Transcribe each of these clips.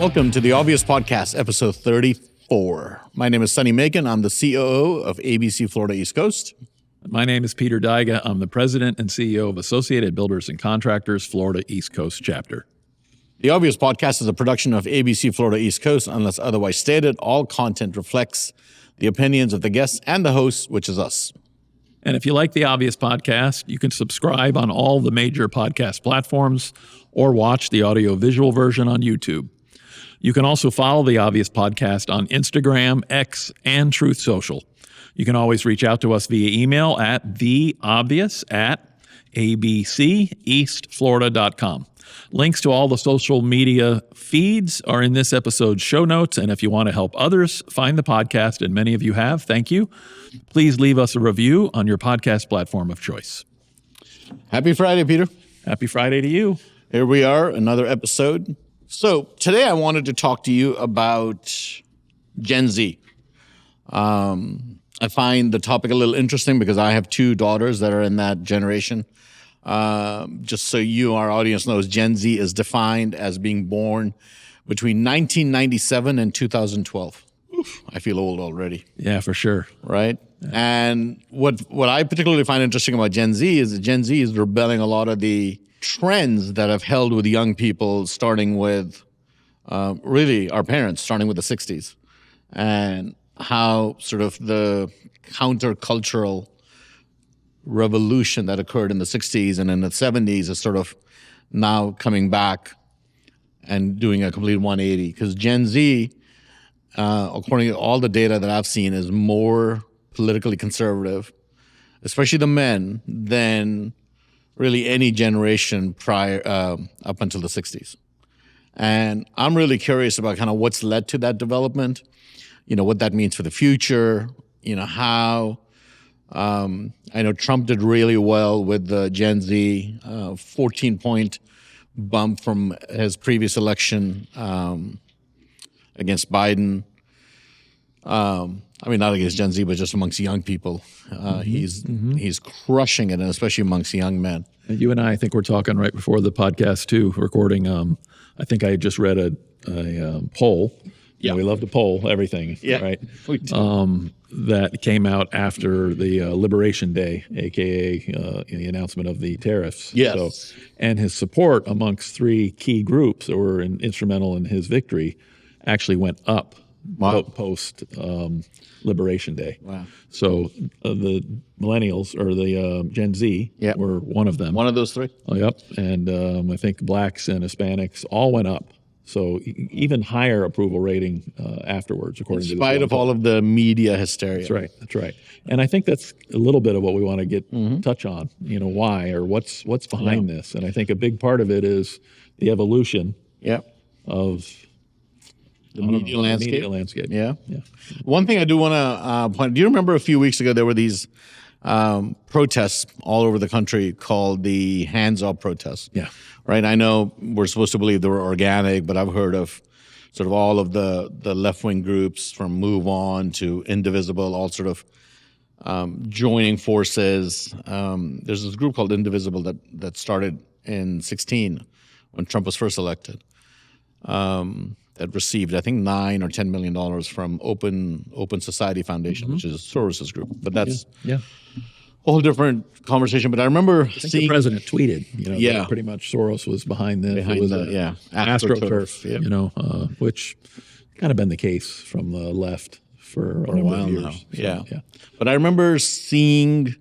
Welcome to the Obvious Podcast, episode 34. My name is Sonny. I'm the COO of ABC Florida East Coast. My name is Peter Daiga. I'm the president and CEO of Associated Builders and Contractors, Florida East Coast chapter. The Obvious Podcast is a production of ABC Florida East Coast. Unless otherwise stated, all content reflects the opinions of the guests and the hosts, which is us. And if you like the Obvious Podcast, you can subscribe on all the major podcast platforms or watch the audio-visual version on YouTube. You can also follow the Obvious Podcast on Instagram, X, and Truth Social. You can always reach out to us via email at theobvious@abceastflorida.com. Links to all the social media feeds are in this episode's show notes, and if you want to help others find the podcast, and many of you have, thank you, please leave us a review on your podcast platform of choice. Happy Friday, Peter. Happy Friday to you. Here we are, another episode. So today I wanted to talk to you about Gen Z. I find the topic a little interesting because I have two daughters that are in that generation. Just so you, our audience, knows, Gen Z is defined as being born between 1997 and 2012. Oof, I feel old already. Yeah, for sure. Right? Yeah. And what I particularly find interesting about Gen Z is that Gen Z is rebelling a lot of the trends that have held with young people, starting with really our parents, starting with the 60s, and how sort of the countercultural revolution that occurred in the 60s and in the 70s is sort of now coming back and doing a complete 180. Because Gen Z, according to all the data that I've seen, is more politically conservative, especially the men, than really any generation prior up until the 60s. And I'm really curious about kind of what's led to that development, what that means for the future, how. I know Trump did really well with the Gen Z, 14-point bump from his previous election against Biden. Not against Gen Z, but just amongst young people. He's crushing it, and especially amongst young men. And you and I think we're talking right before the podcast too, recording. I think I just read a poll. Yeah, we love to poll everything, right? We do. That came out after the Liberation Day, a.k.a. The announcement of the tariffs. Yes. And his support amongst three key groups that were instrumental in his victory actually went up post Liberation Day. Wow. So the millennials, or the Gen Z, were one of them. One of those three? Oh, yep. And I think blacks and Hispanics all went up. So even higher approval rating afterwards, according to this. In spite of all of the media hysteria. That's right. And I think that's a little bit of what we want to get touch on. Why or what's behind this. And I think a big part of it is the evolution of the media landscape. Yeah. One thing I do want to point. Do you remember a few weeks ago there were these protests all over the country called the Hands Up protests? Yeah. Right. I know we're supposed to believe they were organic, but I've heard of sort of all of the left-wing groups, from Move On to Indivisible, all sort of joining forces. There's this group called Indivisible that started in 2016 when Trump was first elected. That received, I think, $9 or $10 million from Open Society Foundation, which is Soros's group. But that's a whole different conversation. But I remember seeing the president tweeted, pretty much Soros was behind this. Behind it was AstroTurf, which kind of been the case from the left for a while years. Now. So, But I remember seeing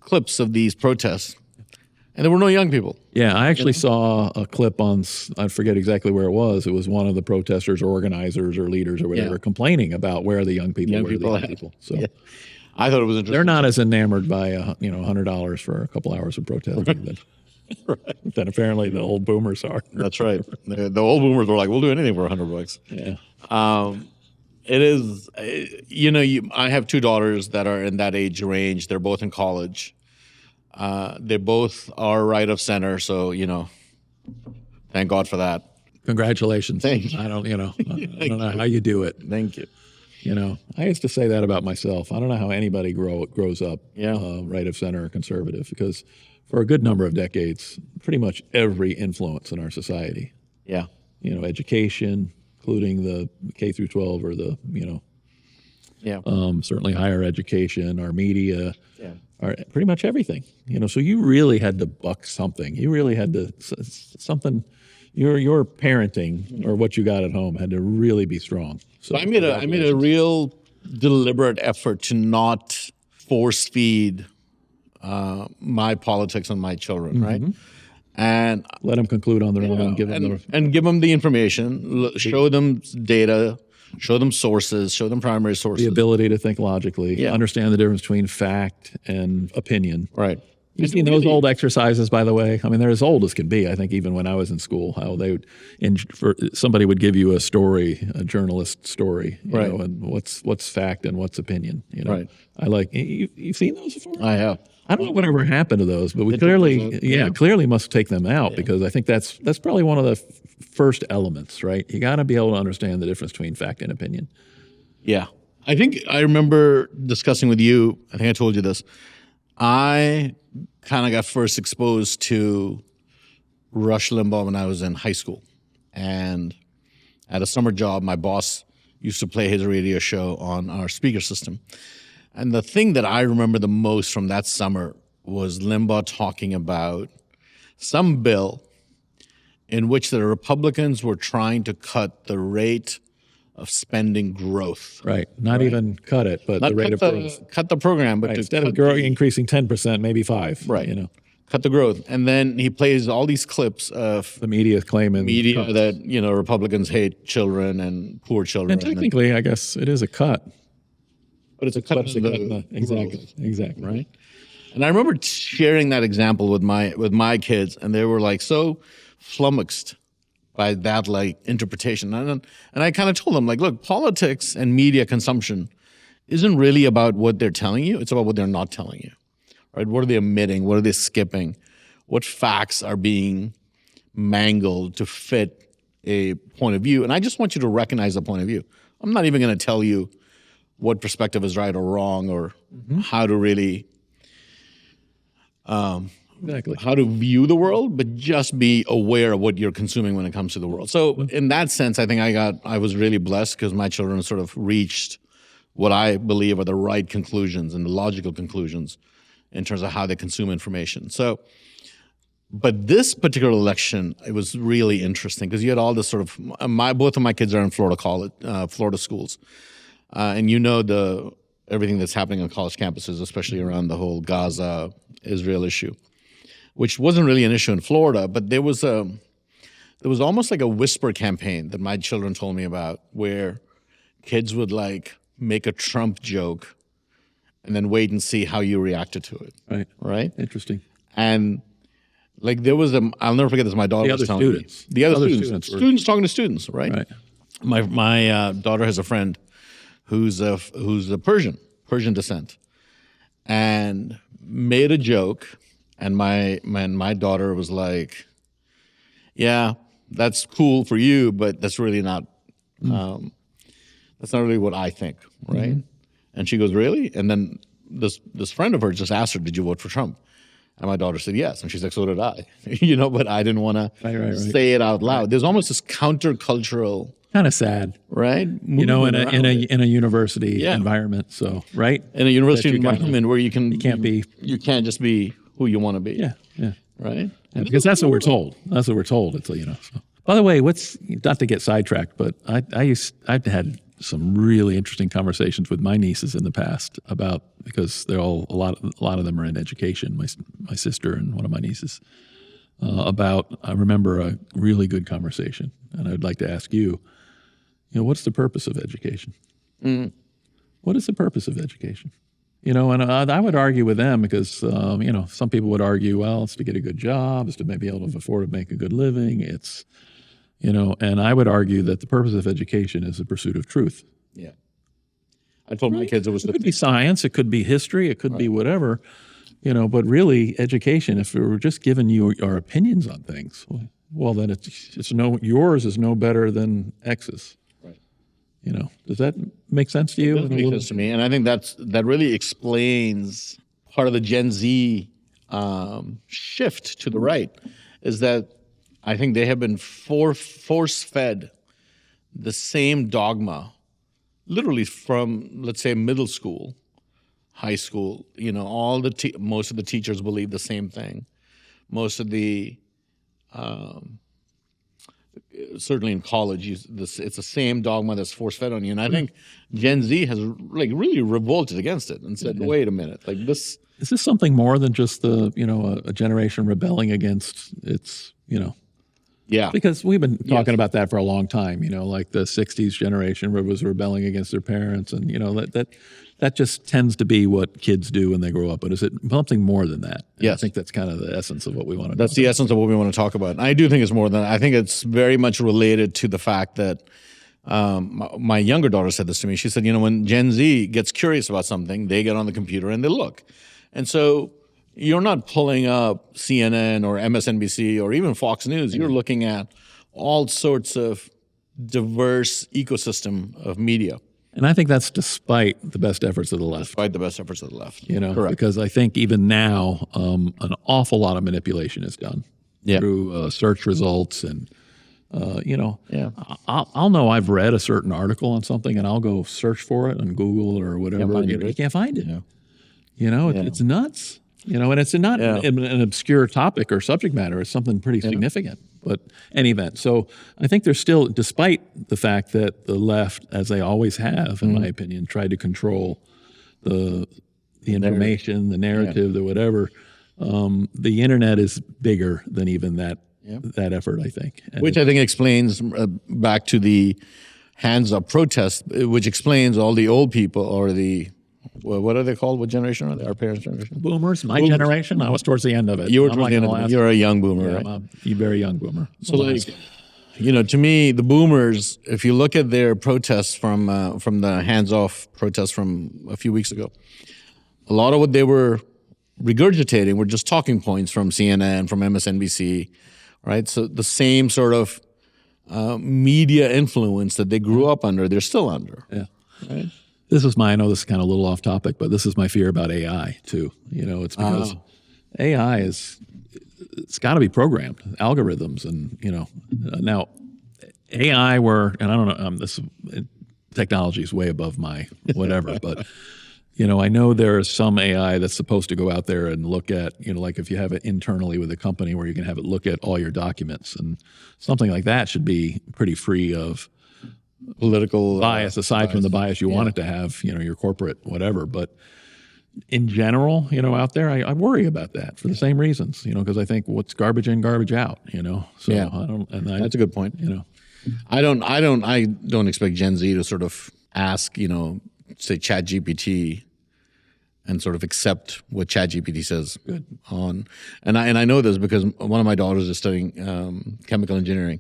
clips of these protests, and there were no young people. Yeah, I actually saw a clip on, I forget exactly where it was. It was one of the protesters or organizers or leaders or whatever complaining about where the young people were. So I thought it was interesting. They're not as enamored by $100 for a couple hours of protesting than apparently the old boomers are. That's right. The old boomers were like, we'll do anything for $100. Yeah. It is, I have two daughters that are in that age range. They're both in college. They both are right of center, so thank God for that. Congratulations. Thank you. I don't know how you do it. Thank you. I used to say that about myself. I don't know how anybody grows up right of center or conservative, because for a good number of decades, pretty much every influence in our society, education, including the K through 12 or the, Yeah. certainly higher education, our media, Yeah. our pretty much everything. So you really had to buck something. You really had to something. Your parenting or what you got at home had to really be strong. So I made a real deliberate effort to not force feed my politics on my children, right? And let them conclude on their own. Give them and give them the information, show them data, show them sources, show them primary sources. the ability to think logically, Yeah. understand the difference between fact and opinion. Right. You've seen those old exercises, by the way. I mean, they're as old as can be. I think even when I was in school, how they would, somebody would give you a story, a journalist story, you Right. know, and what's fact and what's opinion. Right. I like you've seen those before. I have. I don't know whatever happened to those, but we clearly must take them out because I think that's probably one of the first elements, right? You got to be able to understand the difference between fact and opinion. Yeah. I think I remember discussing with you, I think I told you this. I kind of got first exposed to Rush Limbaugh when I was in high school. And at a summer job, my boss used to play his radio show on our speaker system. And the thing that I remember the most from that summer was Limbaugh talking about some bill in which the Republicans were trying to cut the rate of spending growth. Right. Not even cut it, but Not the rate of growth. cut the program, but Right. to Instead cut of growing, increasing 10%, maybe 5%. Right. You know, cut the growth. And then he plays all these clips of the media claiming media that, Republicans hate children and poor children. And technically, I guess it is a cut. But it's a cut But in the exactly. growth, Exactly. right? And I remember sharing that example with my kids, and they were like so flummoxed by that interpretation. And I kind of told them look, politics and media consumption isn't really about what they're telling you; it's about what they're not telling you, right? What are they omitting? What are they skipping? What facts are being mangled to fit a point of view? And I just want you to recognize the point of view. I'm not even going to tell you what perspective is right or wrong, or how to really Exactly. how to view the world, but just be aware of what you're consuming when it comes to the world. So in that sense, I think I was really blessed because my children sort of reached what I believe are the right conclusions and the logical conclusions in terms of how they consume information. So, but this particular election, it was really interesting because you had all this sort of, both of my kids are in Florida schools. And everything that's happening on college campuses, especially around the whole Gaza-Israel issue, which wasn't really an issue in Florida, but there was almost like a whisper campaign that my children told me about, where kids would make a Trump joke and then wait and see how you reacted to it. Right. Right? Interesting. And there was I'll never forget this. My daughter was telling me. The other students. Students talking to students, right? Right. My daughter has a friend who's a Persian descent, and made a joke, and my daughter was like, "Yeah, that's cool for you, but that's really not that's not really what I think, right?" And she goes, "Really?" And then this friend of hers just asked her, "Did you vote for Trump?" And my daughter said yes, and she's like, "So did I," but I didn't want to say it out loud. There's almost this countercultural. Kind of sad, right? In a university environment. So right in a university environment where you can't just be who you want to be. Yeah. Right. Because that's what we're told. That's what we're told. It's So. By the way, not to get sidetracked, but I've had some really interesting conversations with my nieces in the past because they're all a lot of them are in education. My sister and one of my nieces I remember a really good conversation, and I'd like to ask you. What's the purpose of education? What is the purpose of education? And I would argue with them because, some people would argue, well, it's to get a good job, it's to maybe be able to afford to make a good living. It's, and I would argue that the purpose of education is the pursuit of truth. Yeah. I told my kids it could be science, it could be history, it could be whatever, but really education, if we were just giving you our opinions on things, well, then yours is no better than X's. Does that make sense to you? It does make sense to me, and I think that really explains part of the Gen Z shift to the right. Is that I think they have been force-fed the same dogma, literally from, let's say, middle school, high school. Most of the teachers believe the same thing. Most of the certainly in college, it's the same dogma that's force fed on you. And I think Gen Z has like really revolted against it and said, "Wait a minute, like this." Is this something more than just a generation rebelling against its Yeah, Because we've been talking about that for a long time, like the 60s generation was rebelling against their parents. And, that just tends to be what kids do when they grow up. But is it something more than that? And Yes. I think that's kind of the essence of what we want to do. that's the essence of what we want to talk about. And I do think it's more than that. I think it's very much related to the fact that my younger daughter said this to me. She said, when Gen Z gets curious about something, they get on the computer and they look. And so you're not pulling up CNN or MSNBC or even Fox News. You're looking at all sorts of diverse ecosystem of media. And I think that's despite the best efforts of the left. Despite the best efforts of the left. Correct. Because I think even now, an awful lot of manipulation is done through search results and, I'll know I've read a certain article on something and I'll go search for it on Google or whatever. You can't find it. It's nuts. And it's not an obscure topic or subject matter. It's something pretty significant. But any event. So I think there's still, despite the fact that the left, as they always have, in my opinion, tried to control the information, the narrative, the whatever, the internet is bigger than even that effort, I think. And which I think explains back to the hands up protest, which explains all the old people or what are they called? What generation are they? Our parents' generation? Boomers, my generation. I was towards the end of it. You were towards the end of it. You're a young boomer, right? I'm a very young boomer. So, to me, the boomers, if you look at their protests from the hands-off protests from a few weeks ago, a lot of what they were regurgitating were just talking points from CNN, from MSNBC, right? So the same sort of media influence that they grew up under, they're still under. Yeah. Right? I know this is kind of a little off topic, but this is my fear about AI too. It's because AI it's got to be programmed, algorithms, and now AI and I don't know, this technology is way above my whatever, but I know there is some AI that's supposed to go out there and look at, like if you have it internally with a company where you can have it look at all your documents, and something like that should be pretty free of political bias, aside from the bias you want it to have, your corporate whatever. But in general, out there, I worry about that for the same reasons, because I think what's garbage in, garbage out, So that's a good point. I don't expect Gen Z to sort of ask, say ChatGPT and sort of accept what ChatGPT says on. And I know this because one of my daughters is studying chemical engineering.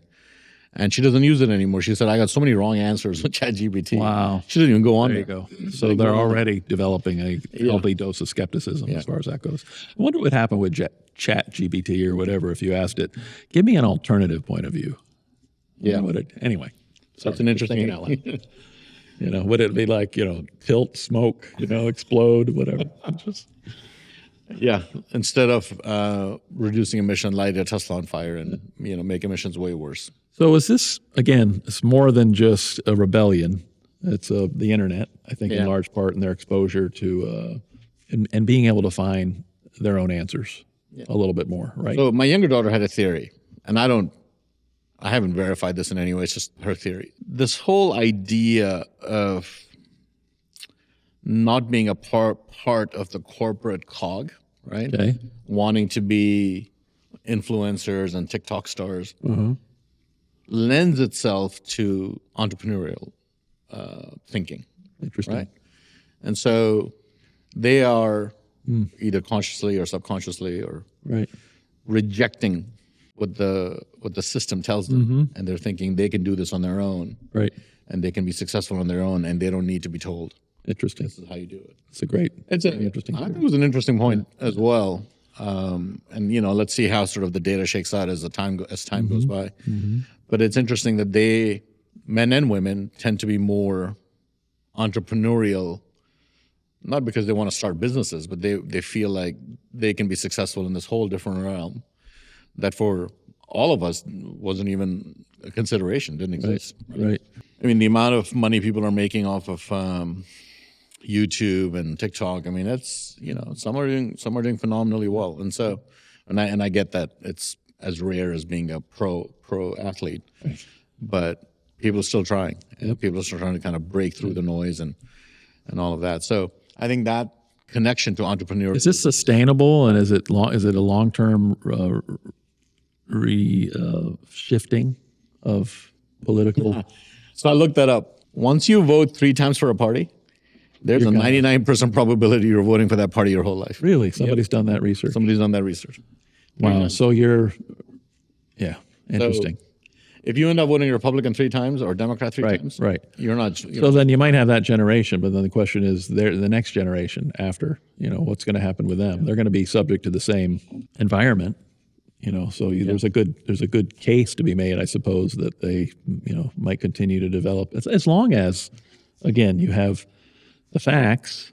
And she doesn't use it anymore. She said, I got so many wrong answers with ChatGPT. Wow. She doesn't even go on there. There you go. So they're already developing a healthy dose of skepticism as far as that goes. I wonder what would happen with ChatGPT or whatever if you asked it, give me an alternative point of view. Yeah. Anyway. That's an interesting Would it be like, tilt, smoke, explode, whatever? Yeah. Instead of reducing emission, light a Tesla on fire and, make emissions way worse. So is this, again, it's more than just a rebellion. It's the internet, I think, in large part, and their exposure to, and being able to find their own answers a little bit more, right? So my younger daughter had a theory, and I haven't verified this in any way. It's just her theory. This whole idea of not being a part of the corporate cog, right? Okay. Wanting to be influencers and TikTok stars lends itself to entrepreneurial thinking. Interesting. Right? And so they are either consciously or subconsciously or rejecting what the system tells them, and they're thinking they can do this on their own, right? And they can be successful on their own, and they don't need to be told. Interesting. This is how you do it. It's an interesting. I think it was an interesting point as well. And let's see how sort of the data shakes out as time goes by. But it's interesting that men and women, tend to be more entrepreneurial, not because they want to start businesses, but they feel like they can be successful in this whole different realm that for all of us wasn't even a consideration, didn't exist. Right. I mean, the amount of money people are making off of YouTube and TikTok. I mean, that's, some are doing phenomenally well, and so, and I get that it's as rare as being a pro athlete, but people are still trying. People are still trying to kind of break through the noise and all of that. So I think that connection to entrepreneurship. Is this sustainable, and is it a long-term shifting of political? So I looked that up. Once you vote 3 times for a party, there's a 99% probability you're voting for that party your whole life. Really? Somebody's done that research? Somebody's done that research. Wow. So interesting. So if you end up voting Republican 3 times or Democrat 3 times, right. You're not. So then you might have that generation, but then the question is, the next generation after, what's going to happen with them? They're going to be subject to the same environment. So there's a good case to be made, I suppose, that they might continue to develop as long as, again, you have the facts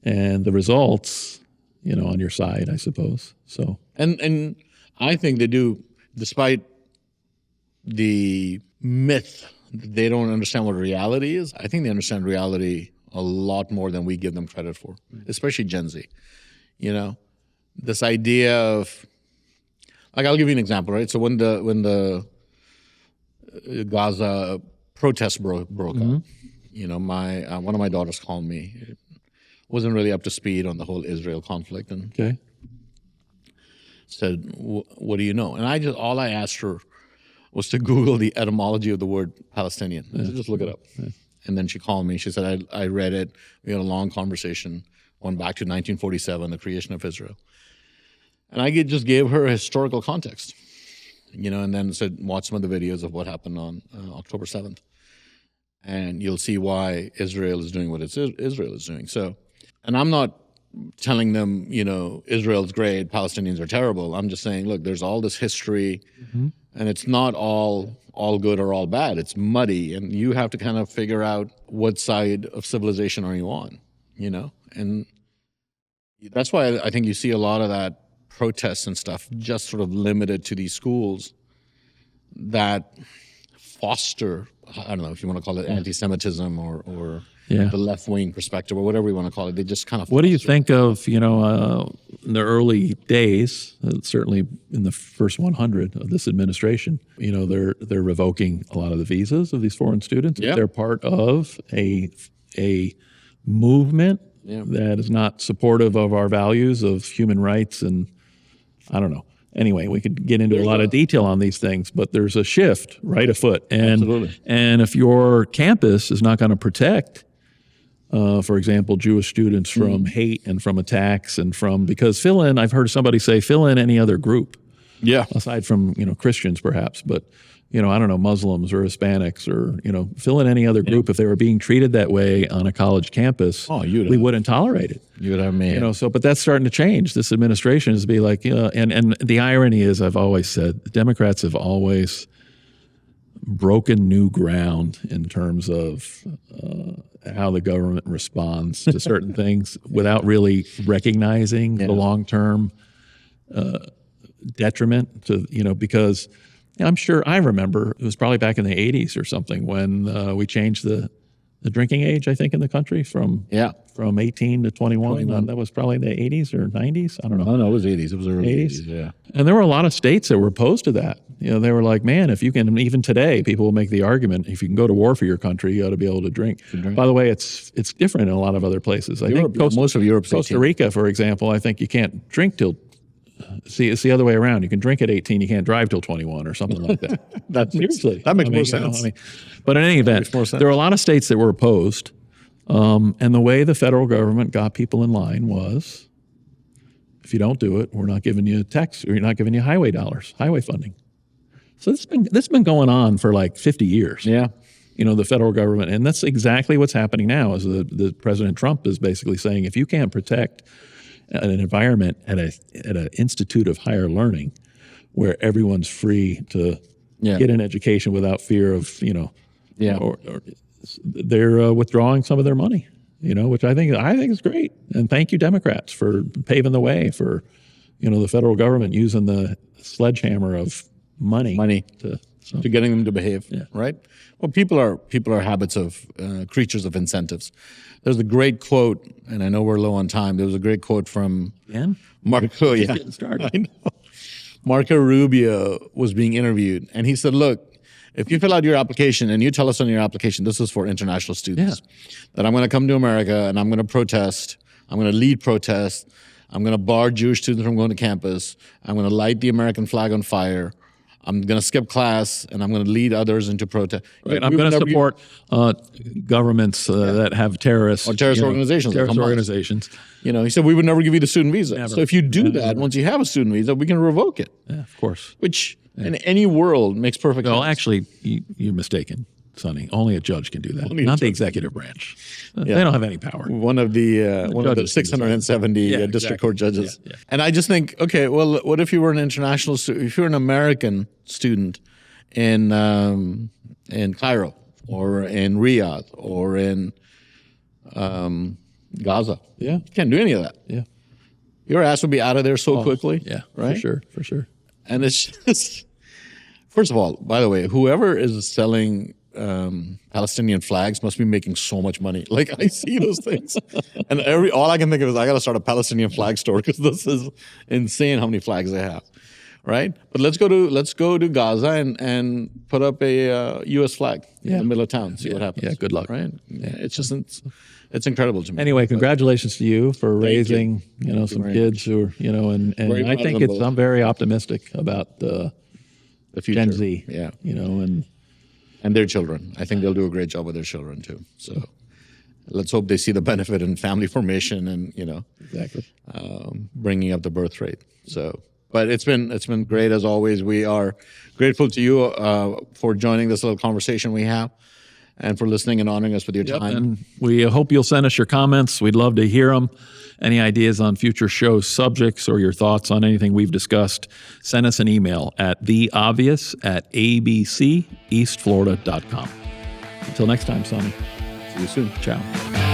and the results on your side, I suppose. So and I think they do, despite the myth that they don't understand what reality is. I think they understand reality a lot more than we give them credit for, especially Gen Z. This idea of, like, I'll give you an example, right? So when the Gaza protests broke up, my one of my daughters called me. It wasn't really up to speed on the whole Israel conflict, and said, "What do you know?" And all I asked her was to Google the etymology of the word Palestinian. Just look it up. And then she called me. She said, I read it. We had a long conversation, went back to 1947, the creation of Israel. And I just gave her a historical context, and then said, watch some of the videos of what happened on October 7th. And you'll see why Israel is doing what Israel is doing. So, and I'm not telling them, Israel's great, Palestinians are terrible. I'm just saying, look, there's all this history, and it's not all good or all bad. It's muddy, and you have to kind of figure out what side of civilization are you on, And that's why I think you see a lot of that protests and stuff just sort of limited to these schools that foster, I don't know if you want to call it anti-Semitism or the left-wing perspective or whatever you want to call it. They just kind of. What do you think of, in the early days, certainly in the first 100 of this administration, they're revoking a lot of the visas of these foreign students. Yeah. They're part of a movement that is not supportive of our values of human rights, and I don't know. Anyway, we could get into a lot of detail on these things, but there's a shift right afoot. Absolutely. And if your campus is not going to protect, for example, Jewish students from hate and from attacks and because I've heard somebody say, fill in any other group. Yeah. Aside from, Christians perhaps, but, I don't know, Muslims or Hispanics or, fill in any other group. If they were being treated that way on a college campus, we wouldn't tolerate it. You would have me. But that's starting to change. This administration is be like, and the irony is, I've always said, the Democrats have always broken new ground in terms of how the government responds to certain things without really recognizing the long-term detriment to, because I'm sure I remember it was probably back in the 80s or something when we changed the drinking age, I think, in the country from 18 to 21. That was probably the 80s or 90s. I don't know. No, it was 80s. It was early 80s. Yeah. And there were a lot of states that were opposed to that. They were like, man, if you can, even today, people will make the argument, if you can go to war for your country, you ought to be able to drink. By the way, it's different in a lot of other places. I think most of Europe's Costa Rica, for example, I think you can't drink till. See, it's the other way around. You can drink at 18, you can't drive till 21 or something like that. Seriously. That makes more sense. But in any event, there are a lot of states that were opposed. And the way the federal government got people in line was, if you don't do it, we're not giving you tax, or you're not giving you highway dollars, highway funding. So this has been going on for like 50 years. Yeah. The federal government, and that's exactly what's happening now. Is the President Trump is basically saying, if you can't protect an environment at an institute of higher learning, where everyone's free to get an education without fear of or they're withdrawing some of their money. Which I think is great. And thank you, Democrats, for paving the way for the federal government using the sledgehammer of money to to getting them to behave, Yeah. right? Well, people are habits of creatures of incentives. There's a great quote, and I know we're low on time. There was a great quote from Again? Marco. Yeah, Getting started. I know. Marco Rubio was being interviewed, and he said, "Look, if you fill out your application and you tell us on your application, this is for international students, that I'm going to come to America and I'm going to protest. I'm going to lead protests. I'm going to bar Jewish students from going to campus. I'm going to light the American flag on fire. I'm going to skip class and I'm going to lead others into protest. Right. I'm going to support governments that have terrorists or terrorist organizations. like Terrorist Hamas. organizations. He said we would never give you the student visa. So if you do that, once you have a student visa, we can revoke it. Yeah, of course. Which in any world makes perfect Well, sense. actually, you're mistaken, Sonny. Only a judge can do that, not the executive branch. They don't have any power. One of the judges 670 district court judges. Yeah. And I just think, okay, well, what if you were an international student? If you're an American student in Cairo or in Riyadh or in Gaza, Yeah. you can't do any of that. Yeah. Your ass would be out of there so quickly. Yeah. right. For sure. And it's just, first of all, by the way, whoever is selling Palestinian flags must be making so much money. Like I see those things, and all I can think of is I got to start a Palestinian flag store because this is insane how many flags they have, right? But let's go to Gaza and put up a U.S. flag in the middle of town. See what happens. Yeah, good luck. Right? Yeah, it's incredible to me. Anyway, congratulations to you for raising, you some very kids who are, and Very I proud think of them both. I'm very optimistic about the future. Gen Z. Yeah. And their children. I think they'll do a great job with their children too. So let's hope they see the benefit in family formation and exactly. bringing up the birth rate. So, but it's been great as always. We are grateful to you for joining this little conversation we have, and for listening and honoring us with your time. And we hope you'll send us your comments. We'd love to hear them. Any ideas on future show subjects or your thoughts on anything we've discussed, send us an email at theobvious@abceastflorida.com. Until next time, Sonny. See you soon. Ciao.